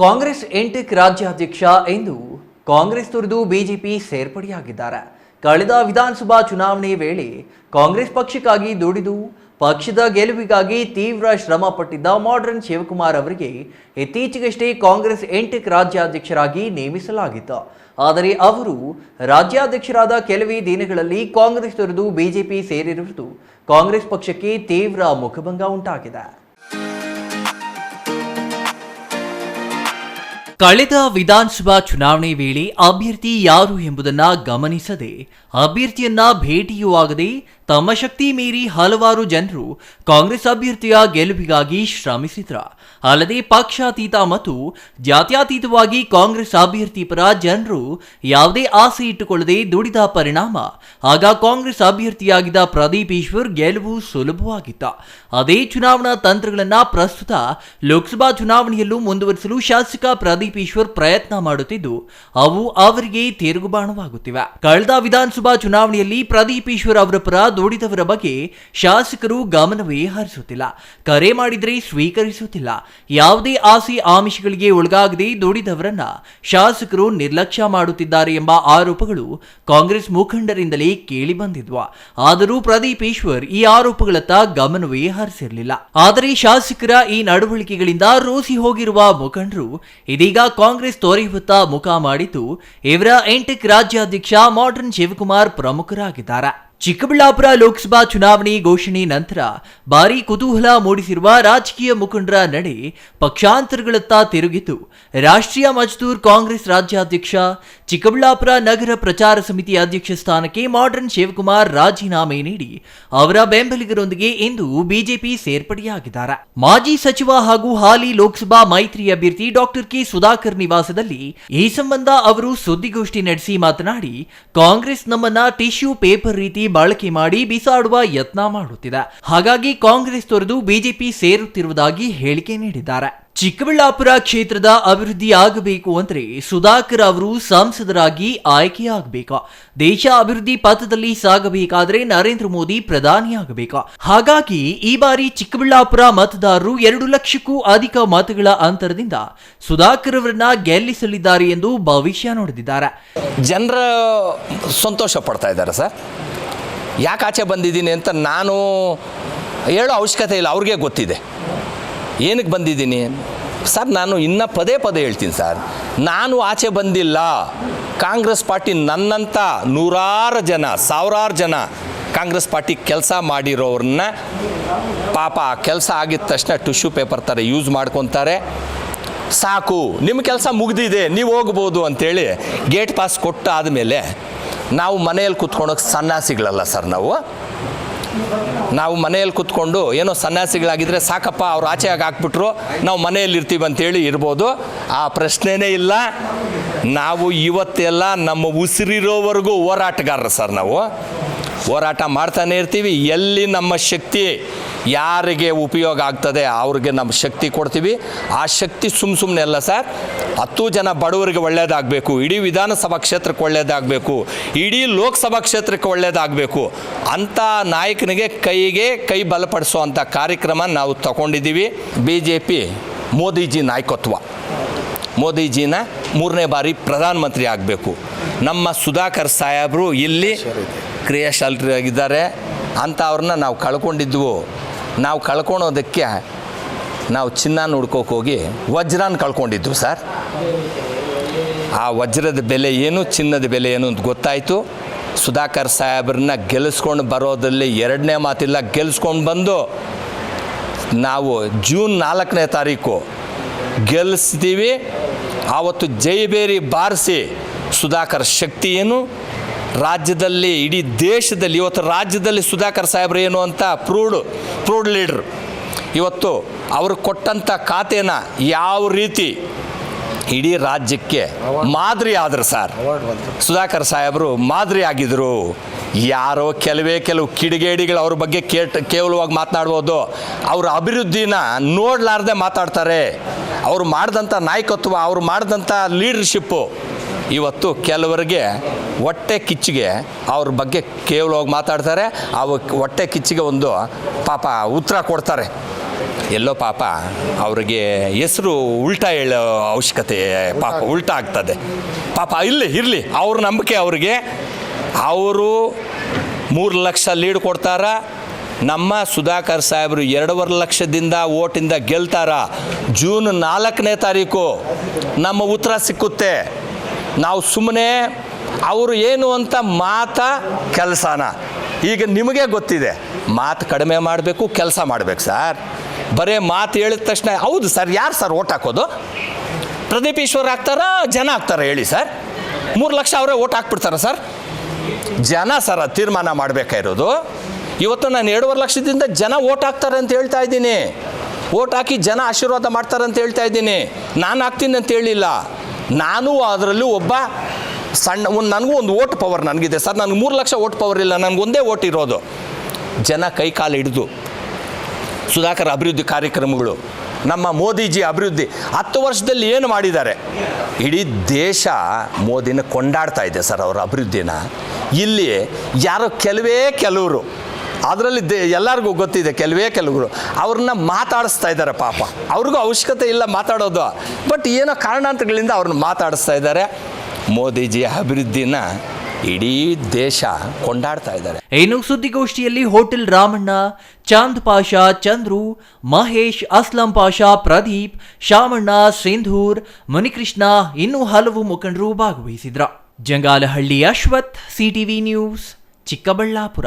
ಕಾಂಗ್ರೆಸ್ 8ಕ್ಕೆ ರಾಜ್ಯಾಧ್ಯಕ್ಷ ಎಂದು ಕಾಂಗ್ರೆಸ್ ತೊರೆದು ಬಿಜೆಪಿ ಸೇರ್ಪಡೆಯಾಗಿದ್ದಾರೆ. ಕಳೆದ ವಿಧಾನಸಭಾ ಚುನಾವಣೆ ವೇಳೆ ಕಾಂಗ್ರೆಸ್ ಪಕ್ಷಕ್ಕಾಗಿ ದುಡಿದು ಪಕ್ಷದ ಗೆಲುವಿಗಾಗಿ ತೀವ್ರ ಶ್ರಮ ಪಟ್ಟಿದ್ದ ಮಾಡರ್ನ್ ಶಿವಕುಮಾರ್ ಅವರಿಗೆ ಇತ್ತೀಚೆಗಷ್ಟೇ ಕಾಂಗ್ರೆಸ್ 8ಕ್ಕೆ ರಾಜ್ಯಾಧ್ಯಕ್ಷರಾಗಿ ನೇಮಿಸಲಾಗಿತ್ತು. ಆದರೆ ಅವರು ರಾಜ್ಯಾಧ್ಯಕ್ಷರಾದ ಕೆಲವೇ ದಿನಗಳಲ್ಲಿ ಕಾಂಗ್ರೆಸ್ ತೊರೆದು ಬಿಜೆಪಿ ಸೇರಿರುವುದು ಕಾಂಗ್ರೆಸ್ ಪಕ್ಷಕ್ಕೆ ತೀವ್ರ ಮುಖಭಂಗ ಉಂಟಾಗಿದೆ. ಕಳೆದ ವಿಧಾನಸಭಾ ಚುನಾವಣೆ ವೇಳೆ ಅಭ್ಯರ್ಥಿ ಯಾರು ಎಂಬುದನ್ನು ಗಮನಿಸದೆ ಅಭ್ಯರ್ಥಿಯನ್ನ ಭೇಟಿಯೂ ಆಗದೆ ತಮ್ಮ ಶಕ್ತಿ ಮೀರಿ ಹಲವಾರು ಜನರು ಕಾಂಗ್ರೆಸ್ ಅಭ್ಯರ್ಥಿಯ ಗೆಲುವಿಗಾಗಿ ಶ್ರಮಿಸಿದ್ರ. ಅಲ್ಲದೆ ಪಕ್ಷಾತೀತ ಮತ್ತು ಜಾತ್ಯತೀತವಾಗಿ ಕಾಂಗ್ರೆಸ್ ಅಭ್ಯರ್ಥಿ ಪರ ಜನರು ಯಾವುದೇ ಆಸೆ ಇಟ್ಟುಕೊಳ್ಳದೆ ದುಡಿದ ಪರಿಣಾಮ ಆಗ ಕಾಂಗ್ರೆಸ್ ಅಭ್ಯರ್ಥಿಯಾಗಿದ್ದ ಪ್ರದೀಪ್ ಈಶ್ವರ್ ಗೆಲುವು ಸುಲಭವಾಗಿತ್ತು. ಅದೇ ಚುನಾವಣಾ ತಂತ್ರಗಳನ್ನು ಪ್ರಸ್ತುತ ಲೋಕಸಭಾ ಚುನಾವಣೆಯಲ್ಲೂ ಮುಂದುವರಿಸಲು ಶಾಸಕ ಪ್ರದೀಪ್ ಈಶ್ವರ್ ಪ್ರಯತ್ನ ಮಾಡುತ್ತಿದ್ದು ಅವು ಅವರಿಗೆ ತಿರುಗುಬಾಣವಾಗುತ್ತಿವೆ. ಕಳೆದ ವಿಧಾನಸಭಾ ಚುನಾವಣೆಯಲ್ಲಿ ಪ್ರದೀಪ್ ಈಶ್ವರ್ ಅವರ ಪರ ದುಡಿದವರ ಬಗ್ಗೆ ಶಾಸಕರು ಗಮನವೇ ಹರಿಸುತ್ತಿಲ್ಲ, ಕರೆ ಮಾಡಿದರೆ ಸ್ವೀಕರಿಸುತ್ತಿಲ್ಲ. ಯಾವುದೇ ಆಸೆ ಆಮಿಷಗಳಿಗೆ ಒಳಗಾಗದೆ ದುಡಿದವರನ್ನ ಶಾಸಕರು ನಿರ್ಲಕ್ಷ್ಯ ಮಾಡುತ್ತಿದ್ದಾರೆ ಎಂಬ ಆರೋಪಗಳು ಕಾಂಗ್ರೆಸ್ ಮುಖಂಡರಿಂದಲೇ ಕೇಳಿ ಬಂದಿದ್ವು. ಆದರೂ ಪ್ರದೀಪ್ ಈಶ್ವರ್ ಈ ಆರೋಪಗಳತ್ತ ಗಮನವೇ ಹರಿಸಿರಲಿಲ್ಲ. ಆದರೆ ಶಾಸಕರ ಈ ನಡವಳಿಕೆಗಳಿಂದ ರೋಸಿ ಹೋಗಿರುವ ಮುಖಂಡರು ಇದೀಗ ಕಾಂಗ್ರೆಸ್ ತೊರೆಯುವತ್ತ ಮುಖ ಮಾಡಿದ್ದು ಇವರ 8ಕ್ಕೆ ರಾಜ್ಯಾಧ್ಯಕ್ಷ ಮಾಡರ್ನ್ ಶಿವಕುಮಾರ್ ಪ್ರಮುಖರಾಗಿದ್ದಾರೆ. ಚಿಕ್ಕಬಳ್ಳಾಪುರ ಲೋಕಸಭಾ ಚುನಾವಣೆ ಘೋಷಣೆ ನಂತರ ಭಾರೀ ಕುತೂಹಲ ಮೂಡಿಸಿರುವ ರಾಜಕೀಯ ಮುಖಂಡರ ನಡೆ ಪಕ್ಷಾಂತರಗಳತ್ತ ತಿರುಗಿದ್ದು ರಾಷ್ಟ್ರೀಯ ಮಜ್ದೂರ್ ಕಾಂಗ್ರೆಸ್ ರಾಜ್ಯಾಧ್ಯಕ್ಷ, ಚಿಕ್ಕಬಳ್ಳಾಪುರ ನಗರ ಪ್ರಚಾರ ಸಮಿತಿ ಅಧ್ಯಕ್ಷ ಸ್ಥಾನಕ್ಕೆ ಮಾಡರ್ನ್ ಶಿವಕುಮಾರ್ ರಾಜೀನಾಮೆ ನೀಡಿ ಅವರ ಬೆಂಬಲಿಗರೊಂದಿಗೆ ಇಂದು ಬಿಜೆಪಿ ಸೇರ್ಪಡೆಯಾಗಿದ್ದಾರೆ. ಮಾಜಿ ಸಚಿವ ಹಾಗೂ ಹಾಲಿ ಲೋಕಸಭಾ ಮೈತ್ರಿ ಅಭ್ಯರ್ಥಿ ಡಾಕ್ಟರ್ ಕೆ ಸುಧಾಕರ್ ನಿವಾಸದಲ್ಲಿ ಈ ಸಂಬಂಧ ಅವರು ಸುದ್ದಿಗೋಷ್ಠಿ ನಡೆಸಿ ಮಾತನಾಡಿ, ಕಾಂಗ್ರೆಸ್ ನಮ್ಮನ್ನ ಟಿಶ್ಯೂ ಪೇಪರ್ ರೀತಿ ಬಳಕೆ ಮಾಡಿ ಬಿಸಾಡುವ ಯತ್ನ ಮಾಡುತ್ತಿದೆ. ಹಾಗಾಗಿ ಕಾಂಗ್ರೆಸ್ ತೊರೆದು ಬಿಜೆಪಿ ಸೇರುತ್ತಿರುವುದಾಗಿ ಹೇಳಿಕೆ ನೀಡಿದ್ದಾರೆ. ಚಿಕ್ಕಬಳ್ಳಾಪುರ ಕ್ಷೇತ್ರದ ಅಭಿವೃದ್ಧಿ ಆಗಬೇಕು ಅಂದ್ರೆ ಸುಧಾಕರ್ ಅವರು ಸಂಸದರಾಗಿ ಆಯ್ಕೆಯಾಗಬೇಕು. ದೇಶ ಅಭಿವೃದ್ಧಿ ಪಥದಲ್ಲಿ ಸಾಗಬೇಕಾದ್ರೆ ನರೇಂದ್ರ ಮೋದಿ ಪ್ರಧಾನಿಯಾಗಬೇಕು. ಹಾಗಾಗಿ ಈ ಬಾರಿ ಚಿಕ್ಕಬಳ್ಳಾಪುರ ಮತದಾರರು 2 ಲಕ್ಷಕ್ಕೂ ಅಧಿಕ ಮತಗಳ ಅಂತರದಿಂದ ಸುಧಾಕರ್ ಅವರನ್ನ ಗೆಲ್ಲಿಸಲಿದ್ದಾರೆ ಎಂದು ಭವಿಷ್ಯ ನುಡಿದಿದ್ದಾರೆ. ಜನರ ಸಂತೋಷ ಪಡ್ತಾ ಇದ್ದಾರೆ ಸರ್. ಯಾಕೆ ಆಚೆ ಬಂದಿದ್ದೀನಿ ಅಂತ ನಾನು ಹೇಳೋ ಅವಶ್ಯಕತೆ ಇಲ್ಲ, ಅವ್ರಿಗೆ ಗೊತ್ತಿದೆ ಏನಕ್ಕೆ ಬಂದಿದ್ದೀನಿ ಸರ್. ನಾನು ಇನ್ನೂ ಪದೇ ಹೇಳ್ತೀನಿ ಸರ್, ನಾನು ಆಚೆ ಬಂದಿಲ್ಲ. ಕಾಂಗ್ರೆಸ್ ಪಾರ್ಟಿ ನನ್ನಂಥ ನೂರಾರು ಜನ, ಸಾವಿರಾರು ಜನ ಕಾಂಗ್ರೆಸ್ ಪಾರ್ಟಿ ಕೆಲಸ ಮಾಡಿರೋರನ್ನ ಪಾಪ ಕೆಲಸ ಆಗಿದ ತಕ್ಷಣ ಟಿಶ್ಯೂ ಪೇಪರ್ ಥರ ಯೂಸ್ ಮಾಡ್ಕೊತಾರೆ. ಸಾಕು, ನಿಮ್ಮ ಕೆಲಸ ಮುಗ್ದಿದೆ, ನೀವು ಹೋಗ್ಬೋದು ಅಂಥೇಳಿ ಗೇಟ್ ಪಾಸ್ ಕೊಟ್ಟಾದಮೇಲೆ ನಾವು ಮನೆಯಲ್ಲಿ ಕೂತ್ಕೊಂಡೋಗಿ ಸನ್ಯಾಸಿಗಳಲ್ಲ ಸರ್. ನಾವು ಮನೆಯಲ್ಲಿ ಕೂತ್ಕೊಂಡು ಏನೋ ಸನ್ಯಾಸಿಗಳಾಗಿದ್ದರೆ ಸಾಕಪ್ಪ ಅವ್ರು ಆಚೆಯಾಗಿ ಹಾಕ್ಬಿಟ್ರು ನಾವು ಮನೆಯಲ್ಲಿ ಇರ್ತೀವಿ ಅಂತೇಳಿ ಇರ್ಬೋದು. ಆ ಪ್ರಶ್ನೆನೇ ಇಲ್ಲ. ನಾವು ಇವತ್ತೆಲ್ಲ ನಮ್ಮ ಉಸಿರಿರೋವರೆಗೂ ಹೋರಾಟಗಾರರು ಸರ್. ನಾವು ಹೋರಾಟ ಮಾಡ್ತಾನೆ ಇರ್ತೀವಿ. ಎಲ್ಲಿ ನಮ್ಮ ಶಕ್ತಿ ಯಾರಿಗೆ ಉಪಯೋಗ ಆಗ್ತದೆ ಅವ್ರಿಗೆ ನಮ್ಮ ಶಕ್ತಿ ಕೊಡ್ತೀವಿ. ಆ ಶಕ್ತಿ ಸುಮ್ಮನೆ ಅಲ್ಲ ಸರ್. 10 ಜನ ಬಡವರಿಗೆ ಒಳ್ಳೆಯದಾಗಬೇಕು, ಇಡೀ ವಿಧಾನಸಭಾ ಕ್ಷೇತ್ರಕ್ಕೆ ಒಳ್ಳೆಯದಾಗಬೇಕು, ಇಡೀ ಲೋಕಸಭಾ ಕ್ಷೇತ್ರಕ್ಕೆ ಒಳ್ಳೆಯದಾಗಬೇಕು ಅಂಥ ನಾಯಕನಿಗೆ ಕೈ ಬಲಪಡಿಸೋ ಅಂಥ ಕಾರ್ಯಕ್ರಮ ನಾವು ತಗೊಂಡಿದ್ದೀವಿ. BJP ಮೋದಿಜಿ ನಾಯಕತ್ವ, ಮೋದಿಜಿನ 3ನೇ ಬಾರಿ ಪ್ರಧಾನಮಂತ್ರಿ ಆಗಬೇಕು. ನಮ್ಮ ಸುಧಾಕರ್ ಸಾಹೇಬರು ಇಲ್ಲಿ ಕ್ರಿಯಾಶಾಲಿಯಾಗಿದ್ದಾರೆ ಅಂತ ಅವ್ರನ್ನ ನಾವು ಕಳ್ಕೊಂಡಿದ್ವು. ನಾವು ಕಳ್ಕೊಳೋದಕ್ಕೆ ನಾವು ಚಿನ್ನ ಹುಡ್ಕೋಕೆ ಹೋಗಿ ವಜ್ರನ ಕಳ್ಕೊಂಡಿದ್ವು ಸರ್. ಆ ವಜ್ರದ ಬೆಲೆ ಏನು, ಚಿನ್ನದ ಬೆಲೆ ಏನು ಅಂತ ಗೊತ್ತಾಯಿತು. ಸುಧಾಕರ್ ಸಾಹೇಬ್ರನ್ನ ಗೆಲ್ಲಿಸ್ಕೊಂಡು ಬರೋದ್ರಲ್ಲಿ 2ನೇ ಮಾತಿಲ್ಲ. ಗೆಲ್ಲಿಸ್ಕೊಂಡು ಬಂದು ನಾವು ಜೂನ್ 4ನೇ ತಾರೀಕು ಗೆಲ್ಲಿಸ್ತೀವಿ. ಆವತ್ತು ಜೈಬೇರಿ ಬಾರಿಸಿ ಸುಧಾಕರ್ ಶಕ್ತಿ ಏನು, ರಾಜ್ಯದಲ್ಲಿ ಇಡೀ ದೇಶದಲ್ಲಿ ಇವತ್ತು ರಾಜ್ಯದಲ್ಲಿ ಸುಧಾಕರ್ ಸಾಹೇಬ್ರು ಏನು ಅಂತ ಪ್ರೂಡ್ ಲೀಡ್ರ್. ಇವತ್ತು ಅವರು ಕೊಟ್ಟಂಥ ಖಾತೆನ ಯಾವ ರೀತಿ ಇಡೀ ರಾಜ್ಯಕ್ಕೆ ಮಾದರಿ ಆದರು ಸರ್. ಸುಧಾಕರ್ ಸಾಹೇಬರು ಮಾದರಿ ಆಗಿದ್ದರು. ಯಾರೋ ಕೆಲವು ಕಿಡಿಗೇಡಿಗಳು ಅವ್ರ ಬಗ್ಗೆ ಕೇವಲವಾಗಿ ಮಾತನಾಡ್ಬೋದು. ಅವರ ಅಭಿವೃದ್ಧಿನ ನೋಡಲಾರ್ದೆ ಮಾತಾಡ್ತಾರೆ. ಅವರು ಮಾಡಿದಂಥ ನಾಯಕತ್ವ, ಅವರು ಮಾಡಿದಂಥ ಲೀಡರ್ಶಿಪ್ಪು ಇವತ್ತು ಕೆಲವರಿಗೆ ಹೊಟ್ಟೆ ಕಿಚ್ಚಿಗೆ ಅವ್ರ ಬಗ್ಗೆ ಕೇವಲವಾಗಿ ಮಾತಾಡ್ತಾರೆ. ಹೊಟ್ಟೆ ಕಿಚ್ಚಿಗೆ ಒಂದು ಪಾಪ ಉತ್ತರ ಕೊಡ್ತಾರೆ. ಎಲ್ಲೋ ಪಾಪ ಅವ್ರಿಗೆ ಹೆಸರು ಉಲ್ಟಾ ಹೇಳೋ ಅವಶ್ಯಕತೆ ಪಾಪ ಉಲ್ಟಾ ಆಗ್ತದೆ ಪಾಪ. ಇರಲಿ ಅವ್ರ ನಂಬಿಕೆ ಅವ್ರಿಗೆ. ಅವರು 3 ಲಕ್ಷ ಲೀಡ್ ಕೊಡ್ತಾರ. ನಮ್ಮ ಸುಧಾಕರ್ ಸಾಹೇಬರು 2.5 ಲಕ್ಷದಿಂದ ಓಟಿಂದ ಗೆಲ್ತಾರ. ಜೂನ್ 4ನೇ ತಾರೀಕು ನಮ್ಮ ಉತ್ತರ ಸಿಕ್ಕುತ್ತೆ. ನಾವು ಸುಮ್ಮನೆ ಅವರು ಏನು ಅಂತ ಕೆಲಸನ ಈಗ ನಿಮಗೆ ಗೊತ್ತಿದೆ. ಮಾತು ಕಡಿಮೆ ಮಾಡಬೇಕು, ಕೆಲಸ ಮಾಡಬೇಕು ಸರ್. ಬರೀ ಮಾತು ಹೇಳಿದ ತಕ್ಷಣ ಹೌದು ಸರ್, ಯಾರು ಸರ್ ಓಟ್ ಹಾಕೋದು? ಪ್ರದೀಪ್ ಈಶ್ವರ್ ಹಾಕ್ತಾರಾ ಜನ ಹಾಕ್ತಾರ ಹೇಳಿ ಸರ್? 3 ಲಕ್ಷ ಅವರೇ ಓಟ್ ಹಾಕ್ಬಿಡ್ತಾರ ಸರ್? ಜನ ಸರ್ ತೀರ್ಮಾನ ಮಾಡಬೇಕಾಗಿರೋದು. ಇವತ್ತು ನಾನು 2.5 ಲಕ್ಷದಿಂದ ಜನ ಓಟ್ ಹಾಕ್ತಾರೆ ಅಂತ ಹೇಳ್ತಾ ಇದ್ದೀನಿ. ಓಟ್ ಹಾಕಿ ಜನ ಆಶೀರ್ವಾದ ಮಾಡ್ತಾರೆ ಅಂತ ಹೇಳ್ತಾ ಇದ್ದೀನಿ. ನಾನು ಹಾಕ್ತೀನಿ ಅಂತ ಹೇಳಿಲ್ಲ. ನಾನು ಅದರಲ್ಲೂ ಒಬ್ಬ ನನಗೂ ಒಂದು ಓಟ್ ಪವರ್ ನನಗಿದೆ ಸರ್. ನನಗೆ 3 ಲಕ್ಷ ಓಟ್ ಪವರ್ ಇಲ್ಲ, ನನಗೊಂದೇ ಓಟ್ ಇರೋದು. ಜನ ಕೈ ಕಾಲು ಹಿಡಿದು ಸುಧಾಕರ್ ಅಭಿವೃದ್ಧಿ ಕಾರ್ಯಕ್ರಮಗಳು, ನಮ್ಮ ಮೋದಿಜಿ ಅಭಿವೃದ್ಧಿ 10 ವರ್ಷದಲ್ಲಿ ಏನು ಮಾಡಿದ್ದಾರೆ? ಇಡೀ ದೇಶ ಮೋದಿನ ಕೊಂಡಾಡ್ತಾ ಇದೆ ಸರ್ ಅವರ ಅಭಿವೃದ್ಧಿನ. ಇಲ್ಲಿ ಯಾರೋ ಕೆಲವರು ಅದರಲ್ಲಿ ಎಲ್ಲರಿಗೂ ಗೊತ್ತಿದೆ, ಕೆಲವರು ಅವ್ರನ್ನ ಮಾತಾಡಿಸ್ತಾ ಇದ್ದಾರೆ. ಪಾಪ ಅವ್ರಿಗೂ ಅವಶ್ಯಕತೆ ಇಲ್ಲ ಮಾತಾಡೋದು, ಬಟ್ ಏನೋ ಕಾರಣಾಂತರಗಳಿಂದ ಅವ್ರನ್ನ ಮಾತಾಡಿಸ್ತಾ ಇದ್ದಾರೆ. ಮೋದಿಜಿ ಅಭಿವೃದ್ಧಿನ ಇಡೀ ದೇಶ ಕೊಂಡಾಡ್ತಾ ಇದ್ದಾರೆ. ಇನ್ನು ಸುದ್ದಿಗೋಷ್ಠಿಯಲ್ಲಿ ಹೋಟೆಲ್ ರಾಮಣ್ಣ, ಚಾಂದ್ ಪಾಷಾ, ಚಂದ್ರು, ಮಹೇಶ್, ಅಸ್ಲಂ ಪಾಷಾ, ಪ್ರದೀಪ್, ಶಾಮಣ್ಣ, ಸಿಂಧೂರ್, ಮುನಿಕೃಷ್ಣ ಇನ್ನೂ ಹಲವು ಮುಖಂಡರು ಭಾಗವಹಿಸಿದ್ರ. Jangalahalli Ashwath, CTV news, Chikkaballapur.